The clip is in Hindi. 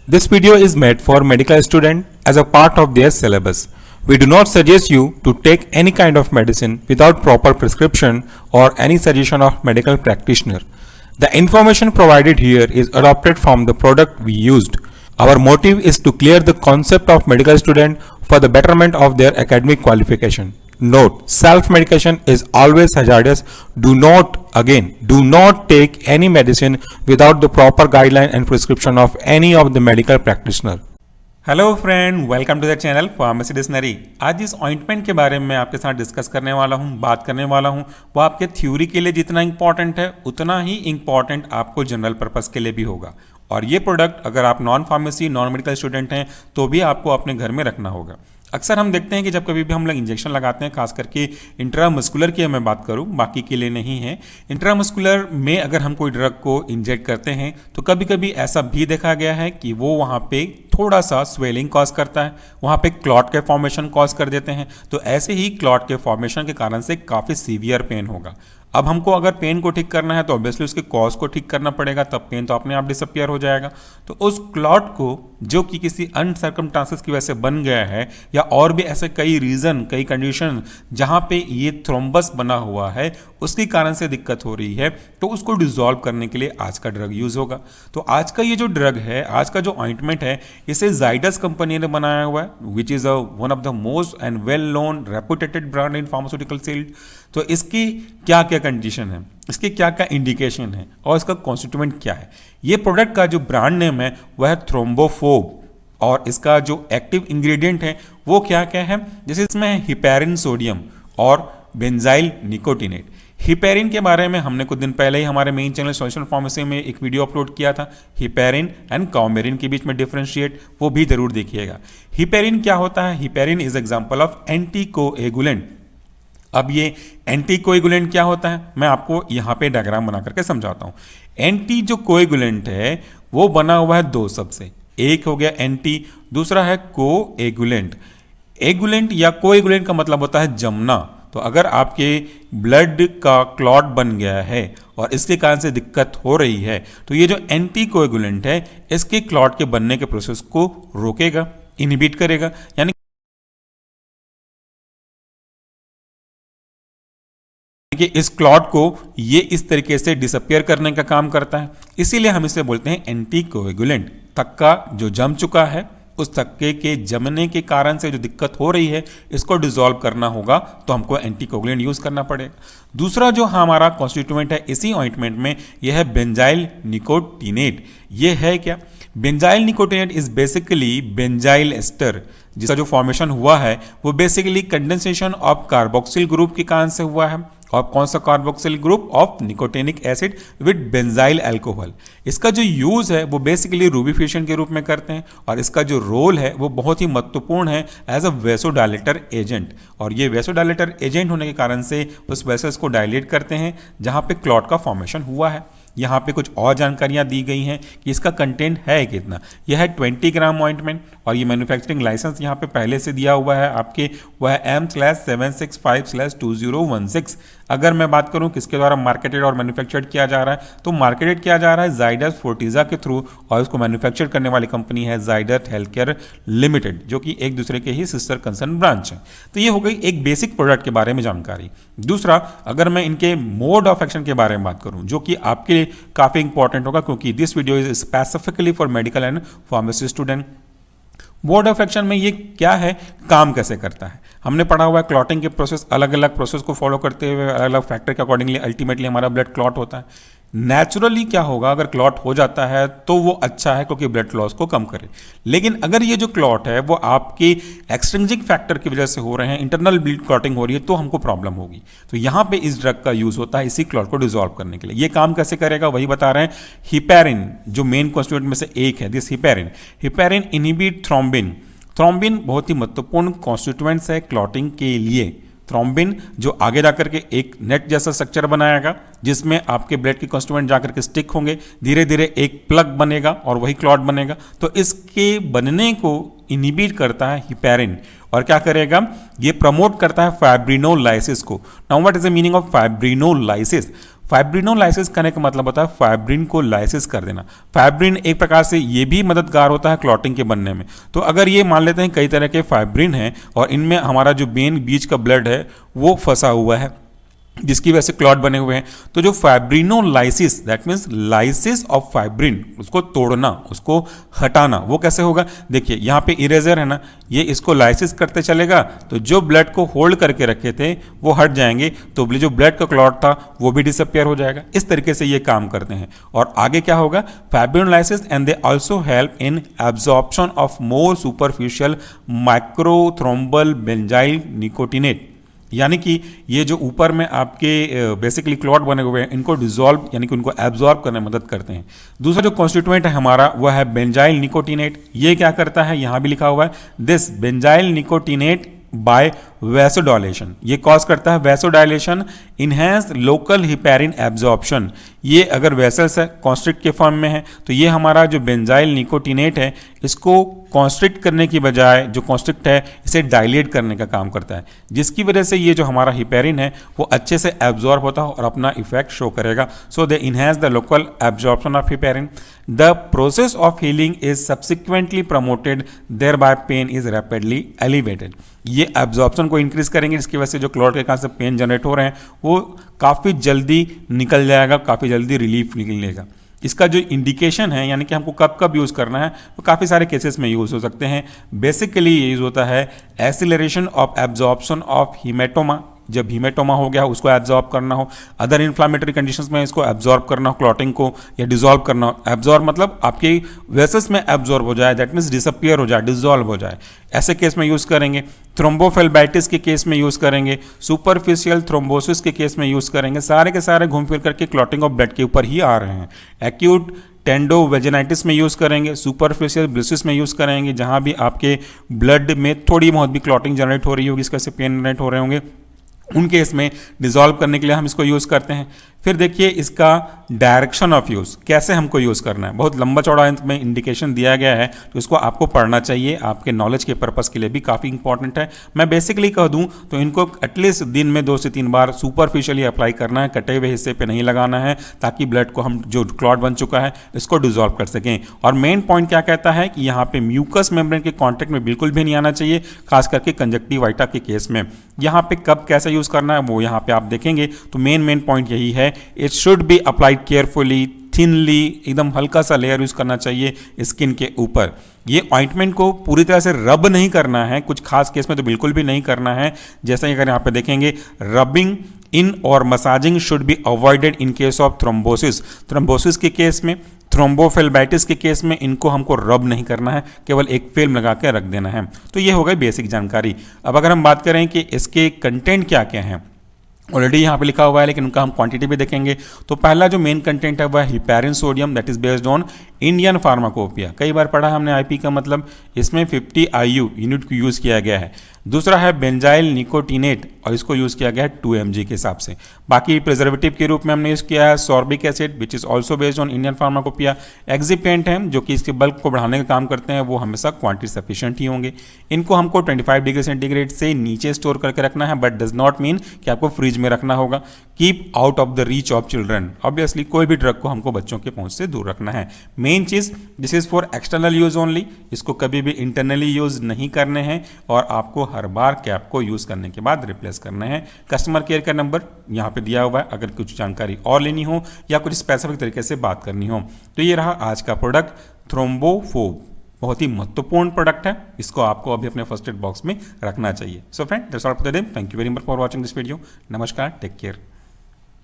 This video is made for medical students as a part of their syllabus. We do not suggest you to take any kind of medicine without proper prescription or any suggestion of medical practitioner. The information provided here is adopted from the product we used. Our motive is to clear the concept of medical student for the betterment of their academic qualification. Note, self-medication is always hazardous. Do not take any medicine without the proper guideline and prescription of any of the medical practitioner. Hello friend, welcome to the channel pharmacy dictionary. आज इस ऑइंटमेंट के बारे में आपके साथ डिस्कस करने वाला हूँ, बात करने वाला हूँ। वो आपके थ्योरी के लिए जितना इंपॉर्टेंट है उतना ही इंपॉर्टेंट आपको जनरल पर्पस के लिए भी होगा। और ये प्रोडक्ट अगर आप non pharmacy non medical student हैं तो भी आपको अपने घर में रखना होगा। अक्सर हम देखते हैं कि जब कभी भी हम लोग इंजेक्शन लगाते हैं, खास करके इंट्रामस्कुलर की मैं बात करूं, बाकी के लिए नहीं है। इंट्रामस्कुलर में अगर हम कोई ड्रग को इंजेक्ट करते हैं तो कभी कभी ऐसा भी देखा गया है कि वो वहाँ पे थोड़ा सा स्वेलिंग कॉज करता है, वहाँ पे क्लॉट के फॉर्मेशन कॉज कर देते हैं। तो ऐसे ही क्लॉट के फॉर्मेशन के कारण से काफ़ी सीवियर पेन होगा। अब हमको अगर पेन को ठीक करना है तो ऑब्वियसली उसके कॉज को ठीक करना पड़ेगा, तब पेन तो अपने आप डिसअपियर हो जाएगा। तो उस क्लॉट को जो कि किसी अनसर्कमस्टांसेस की वजह से बन गया है, या और भी ऐसे कई रीज़न, कई कंडीशन जहाँ पे ये थ्रोम्बस बना हुआ है, उसके कारण से दिक्कत हो रही है, तो उसको डिसॉल्व करने के लिए आज का ड्रग यूज़ होगा। तो आज का ये जो ड्रग है, आज का जो ऑइंटमेंट है, इसे जाइडस कंपनी ने बनाया हुआ है, which is one of the most and well known reputed brand in pharmaceutical field. तो इसकी क्या क्या कंडीशन है, इसकी क्या क्या इंडिकेशन है और इसका कॉन्स्टिट्यूएंट क्या है। ये प्रोडक्ट का जो ब्रांड नेम है वह है थ्रोम्बोफोब, और इसका जो एक्टिव इंग्रेडिएंट है वो क्या क्या है, जैसे इसमें है हिपैरिन सोडियम और बेंजाइल निकोटिनेट। हिपैरिन के बारे में हमने कुछ दिन पहले ही हमारे मेन चैनल सोशल फार्मेसी में एक वीडियो अपलोड किया था। हिपैरिन एंड कॉमेरिन के बीच में डिफरेंशिएट, वो भी जरूर देखिएगा। हिपैरिन क्या होता है? Heparin is example of anticoagulant. अब ये एंटीकोएगुलेंट क्या होता है, मैं आपको यहाँ पे डायग्राम बना करके समझाता हूँ। एंटी जो कोएगुलेंट है वो बना हुआ है दो शब्द से, एक हो गया एंटी, दूसरा है कोएगुलेंट। एगुलेंट या कोएगुलेंट का मतलब होता है जमना। तो अगर आपके ब्लड का क्लॉट बन गया है और इसके कारण से दिक्कत हो रही है, तो ये जो एंटी कोएगुलेंट है इसके क्लॉट के बनने के प्रोसेस को रोकेगा, इनहिबिट करेगा, यानी कि इस क्लॉट को ये इस तरीके से डिसअपियर करने का काम करता है। इसीलिए हम इसे बोलते हैं एंटी कोएगुलेंट। थक्का जो जम चुका है, उस थक्के के जमने के कारण से जो दिक्कत हो रही है, इसको डिसॉल्व करना होगा तो हमको एंटीकोगुलेंट यूज करना पड़ेगा। दूसरा जो हमारा कॉन्स्टिट्यूएंट है इसी ऑइंटमेंट में, यह है बेंजाइल निकोटिनेट। ये है क्या? Benzyl nicotinate is basically benzyl ester, जिसका जो फॉर्मेशन हुआ है वो basically condensation of carboxyl group के कारण से हुआ है। और कौन सा carboxyl group? Of nicotinic acid with benzyl alcohol. इसका जो यूज है वो बेसिकली रूबिफिकेशन के रूप में करते हैं, और इसका जो रोल है वो बहुत ही महत्वपूर्ण है एज अ वेसोडाइलेटर एजेंट। और ये वेसोडाइलेटर एजेंट होने के कारण से उस वेसल्स को डायलेट करते हैं जहाँ पे क्लॉट का फॉर्मेशन हुआ है। यहाँ पे कुछ और जानकारियाँ दी गई हैं कि इसका कंटेंट है कितना। यह है 20 ग्राम ऑइंटमेंट, और ये मैन्युफैक्चरिंग लाइसेंस यहाँ पे पहले से दिया हुआ है आपके, वह है M/765/2016। अगर मैं बात करूँ किसके द्वारा मार्केटेड और मैन्युफैक्चर्ड किया जा रहा है, तो मार्केटेड किया जा रहा है जाइडस फोर्टिजा के थ्रू, और इसको मैन्युफैक्चर करने वाली कंपनी है जाइडस हेल्थ केयर लिमिटेड, जो कि एक दूसरे के ही सिस्टर कंसर्न ब्रांच है। तो ये हो गई एक बेसिक प्रोडक्ट के बारे में जानकारी। दूसरा, अगर मैं इनके मोड ऑफ एक्शन के बारे में बात करूं, जो कि आपके लिए काफी इंपॉर्टेंट होगा, क्योंकि this video is specifically for medical and pharmacy student. Mode of action में ये क्या है, काम कैसे करता है, हमने पढ़ा हुआ है। क्लॉटिंग के प्रोसेस, अलग अलग प्रोसेस को फॉलो करते हुए अलग अलग फैक्टर के अकॉर्डिंगली अल्टीमेटली हमारा ब्लड क्लॉट होता है। नेचुरली क्या होगा, अगर क्लॉट हो जाता है तो वो अच्छा है, क्योंकि ब्लड लॉस को कम करे। लेकिन अगर ये जो क्लॉट है वो आपकी एक्सट्रिंसिक फैक्टर की वजह से हो रहे हैं, इंटरनल ब्लड क्लॉटिंग हो रही है, तो हमको प्रॉब्लम होगी। तो यहाँ पे इस ड्रग का यूज होता है इसी क्लॉट को डिसॉल्व करने के लिए। ये काम कैसे करेगा वही बता रहे हैं। हिपैरिन जो मेन कॉन्स्टिट्यूएंट में से एक है, this heparin inhibit thrombin. Thrombin बहुत ही महत्वपूर्ण कॉन्स्टिट्यूएंट्स है क्लॉटिंग के लिए। थ्रोम्बिन जो आगे जाकर के एक नेट जैसा स्ट्रक्चर बनाएगा, जिसमें आपके ब्लड के कॉन्स्टिट्यूएंट जाकर के स्टिक होंगे, धीरे धीरे एक प्लग बनेगा और वही क्लॉट बनेगा। तो इसके बनने को इनहिबिट करता है हिपैरिन, और क्या करेगा, ये प्रमोट करता है फाइब्रिनोलाइसिस को। Now what is the meaning of fibrinolysis? Fibrinolysis करने का मतलब होता है फाइब्रिन को लाइसिस कर देना। फाइब्रिन एक प्रकार से ये भी मददगार होता है क्लॉटिंग के बनने में। तो अगर ये मान लेते हैं कई तरह के फाइब्रिन हैं और इनमें हमारा जो मेन बीच का ब्लड है वो फंसा हुआ है, जिसकी वजह से क्लॉट बने हुए हैं, तो जो fibrinolysis, that means lysis of fibrin, उसको तोड़ना, उसको हटाना, वो कैसे होगा? देखिए यहाँ पे इरेजर है ना, ये इसको लाइसिस करते चलेगा तो जो ब्लड को होल्ड करके रखे थे वो हट जाएंगे, तो जो ब्लड का क्लॉट था वो भी डिसअपियर हो जाएगा। इस तरीके से ये काम करते हैं। और आगे क्या होगा? Fibrinolysis and they also help in absorption of more superficial microthrombi benzyl nicotinate, यानी कि ये जो ऊपर में आपके बेसिकली क्लॉट बने हुए हैं इनको डिसॉल्व यानी कि उनको एब्जॉर्ब करने में मदद करते हैं। दूसरा जो कॉन्स्टिट्यूएंट है हमारा वह है बेंजाइल निकोटिनेट। ये क्या करता है? यहाँ भी लिखा हुआ है, this benzyl nicotinate by vasodilation, ये कॉज करता है vasodilation, enhance local heparin absorption. ये अगर वेसल्स है कॉन्स्ट्रिक्ट के फॉर्म में है तो ये हमारा जो बेंजाइल निकोटिनेट है इसको कॉन्स्ट्रिक्ट करने की बजाय जो कॉन्स्ट्रिक्ट है इसे डायलेट करने का काम करता है, जिसकी वजह से ये जो हमारा हिपैरिन है वो अच्छे से एब्जॉर्ब होता है और अपना इफेक्ट शो करेगा। So they enhance the local absorption of heparin. The process of healing is subsequently promoted, thereby pain is rapidly elevated. ये एब्जॉर्प्शन को इंक्रीज करेंगे जिसकी वजह से जो क्लॉट के कारण से पेन जनरेट हो रहे हैं वो काफ़ी जल्दी निकल जाएगा, काफ़ी जल्दी रिलीफ निकलेगा। इसका जो इंडिकेशन है यानी कि हमको कब कब यूज़ करना है वो काफ़ी सारे केसेस में यूज़ हो सकते हैं। बेसिकली ये यूज़ होता है acceleration of absorption of haematoma, जब हीमेटोमा हो गया उसको एब्जॉर्ब करना हो, अदर इन्फ्लामेटरी कंडीशंस में इसको एब्जॉर्ब करना हो क्लॉटिंग को, या डिसॉल्व करना हो। एब्जॉर्ब मतलब आपके वेसल्स में एब्जॉर्ब हो जाए, दैट मीन्स डिसअपियर हो जाए, डिसॉल्व हो जाए, ऐसे केस में यूज़ करेंगे। थ्रोम्बोफेल्बाइटिस के केस में यूज़ करेंगे, सुपरफिशियल थ्रोम्बोसिस के केस में यूज़ करेंगे। सारे के सारे घूम फिर करके क्लॉटिंग ऑफ ब्लड के ऊपर ही आ रहे हैं। एक्यूट टेंडोवेजिनाइटिस में यूज़ करेंगे, सुपरफिशियल ब्लिसिस में यूज़ करेंगे, जहाँ भी आपके ब्लड में थोड़ी बहुत भी क्लॉटिंग जनरेट हो रही होगी, इसका से पेन जनरेट हो रहे होंगे, उन केस में डिसॉल्व करने के लिए हम इसको यूज़ करते हैं। फिर देखिए इसका डायरेक्शन ऑफ यूज़, कैसे हमको यूज़ करना है, बहुत लंबा चौड़ा में इंडिकेशन दिया गया है तो इसको आपको पढ़ना चाहिए, आपके नॉलेज के पर्पस के लिए भी काफ़ी इंपॉर्टेंट है। मैं बेसिकली कह दूं तो इनको एटलीस्ट दिन में 2 से 3 बार सुपरफिशियली अप्लाई करना है, कटे हुए हिस्से पे नहीं लगाना है, ताकि ब्लड को हम जो क्लॉट बन चुका है इसको डिसॉल्व कर सकें। और मेन पॉइंट क्या कहता है कि यहाँ पे म्यूकस मेम्ब्रेन के कॉन्टेक्ट में बिल्कुल भी नहीं आना चाहिए, खास करके कंजक्टिवाइटा के केस में। यहाँ पे कब कैसे यूज़ करना है वो यहाँ पे आप देखेंगे तो मेन पॉइंट यही है, it should be applied carefully, thinly, एकदम हल्का सा लेयर यूज करना चाहिए स्किन के ऊपर। ये ऑइंटमेंट को पूरी तरह से रब नहीं करना है, कुछ खास केस में तो बिल्कुल भी नहीं करना है। जैसा कि अगर यहाँ पे देखेंगे, रबिंग इन और massaging should be avoided in case of thrombosis. Thrombosis के केस में, थ्रोम्बोफेल्बाइटिस के केस में इनको हमको रब नहीं करना है, केवल एक फिल्म लगा के रख देना है। तो ये हो गई बेसिक जानकारी। अब अगर हम बात करें कि इसके कंटेंट क्या क्या हैं, ऑलरेडी यहाँ पे लिखा हुआ है लेकिन उनका हम क्वांटिटी भी देखेंगे। तो पहला जो मेन कंटेंट है वह heparin sodium, that is based on Indian pharmacopoeia. कई बार पढ़ा हमने आईपी का मतलब, इसमें 50 IU यूनिट को यूज़ किया गया है। दूसरा है बेंजाइल निकोटिनेट और इसको यूज़ किया गया है 2 mg के हिसाब से। बाकी प्रिजर्वेटिव के रूप में हमने यूज़ किया है sorbic acid which is also based on Indian pharmacopoeia. Excipient हैं जो कि इसके बल्क को बढ़ाने का काम करते हैं, वो हमेशा क्वांटिटी सफिशिएंट ही होंगे। इनको हमको 25 डिग्री सेंटीग्रेड से नीचे स्टोर करके रखना है, बट डज नॉट मीन कि आपको फ्रिज में रखना होगा। Keep out of the reach of children, obviously कोई भी ड्रग को हमको बच्चों के पहुंच से दूर रखना है। Main cheese, this is for external use only, इसको कभी भी इंटरनली यूज़ नहीं करने हैं और आपको हर बार कैप को यूज़ करने के बाद रिप्लेस करना है। कस्टमर केयर का नंबर यहाँ पे दिया हुआ है, अगर कुछ जानकारी और लेनी हो या कुछ स्पेसिफिक तरीके से बात करनी हो। तो ये रहा आज का प्रोडक्ट थ्रोम्बोफोब, बहुत ही महत्वपूर्ण प्रोडक्ट है, इसको आपको अभी अपने फर्स्ट एड बॉक्स में रखना चाहिए। So friend, that's all for the day. Thank you very much for watching this video. नमस्कार, टेक केयर।